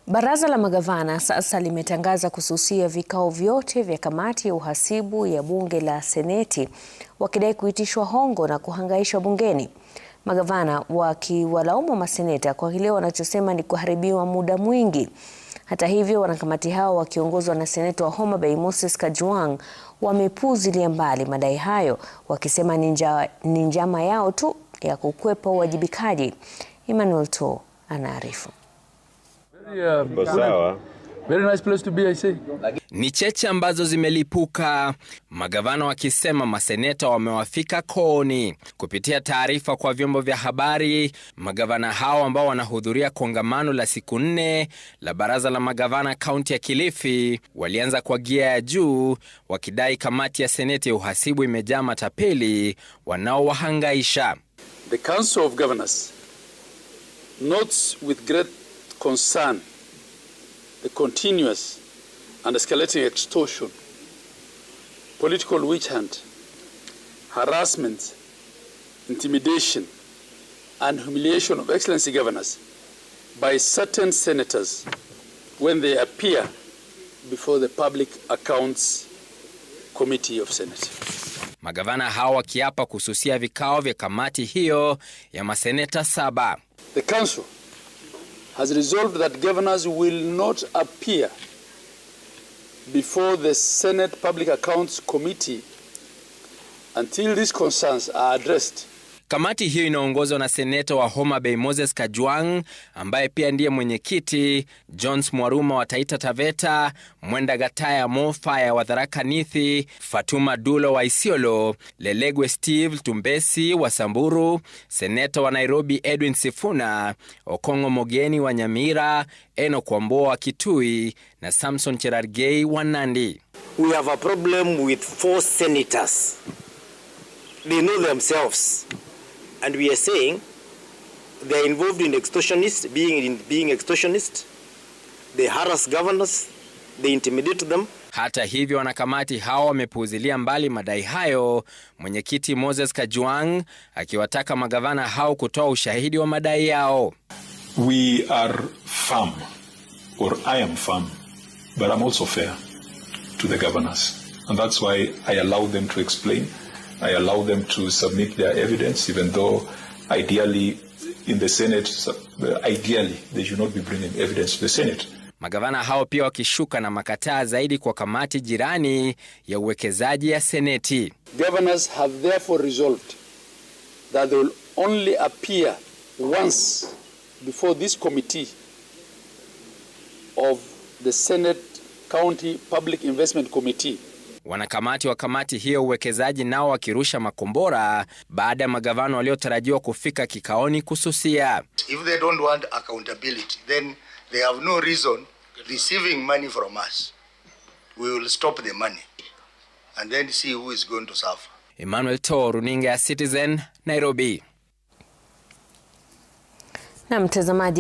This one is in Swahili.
Baraza la magavana sasa limetangaza kususia vikao vyote vya kamati ya uhasibu ya bunge la Seneti, wakidai kuitishwa hongo na kuhangaishwa bungeni. Magavana wakiwalaumu maseneta kwa kile wanachosema ni kuharibiwa muda mwingi. Hata hivyo, wanakamati hao wakiongozwa na seneta wa Homa Bay Moses Kajwang' wamepuuzilia mbali madai hayo, wakisema ni njama yao tu ya kukwepa uwajibikaji. Emmanuel To anaarifu. Very nice place to be, I say. Ni cheche ambazo zimelipuka, magavana wakisema maseneta wamewafika kooni. Kupitia taarifa kwa vyombo vya habari, magavana hao ambao wanahudhuria kongamano la siku 4 la baraza la magavana kaunti ya Kilifi walianza kwa gia ya juu, wakidai kamati ya seneti ya uhasibu imejaa matapeli wanaowahangaisha. The Council of Governors notes with great concern the continuous and escalating extortion, political witch hunt, harassment, intimidation, and humiliation of excellency governors by certain senators when they appear before the Public Accounts Committee of Senate. Magavana hao wakiapa kususia vikao vya kamati hiyo ya maseneta 7. The council has resolved that governors will not appear before the Senate Public Accounts Committee until these concerns are addressed. Kamati hiyo inaongozwa na seneta wa Homa Bay Moses Kajwang', ambaye pia ndiye mwenyekiti, Jones Mwaruma wa Taita Taveta, Mwenda Gataya Mofaya wa Tharaka Nithi, Fatuma Dulo wa Isiolo, Lelegwe Steve Tumbesi wa Samburu, seneta wa Nairobi Edwin Sifuna, Okongo Mogeni wa Nyamira, Enoch Wamboa wa Kitui na Samson Cherargei wa Nandi. We have a problem with 4 senators. They know themselves. And we are saying they are involved in extortionists, being extortionists. They harass governors, they intimidate them. Hata hivyo, wanakamati hao wamepuuzilia mbali madai hayo, mwenyekiti Moses Kajwang' akiwataka magavana hao kutoa ushahidi wa madai yao. We are firm, or I am firm, but I'm also fair to the governors. And that's why I allow them to explain. I allow them to submit their evidence, even though ideally in the Senate, ideally they should not be bringing evidence to the Senate. Magavana hao pia wakishuka na makataa zaidi kwa kamati jirani ya uwekezaji ya Seneti. Governors have therefore resolved that they will only appear once before this committee of the Senate County Public Investment Committee. Wanakamati wa kamati hiyo uwekezaji nao wakirusha makombora baada ya magavana waliotarajiwa kufika kikaoni kususia. If they don't want accountability, then they have no reason receiving money from us. We will stop the money and then see who is going to suffer. Emmanuel To, runinga ya Citizen, Nairobi. Na mtazamaji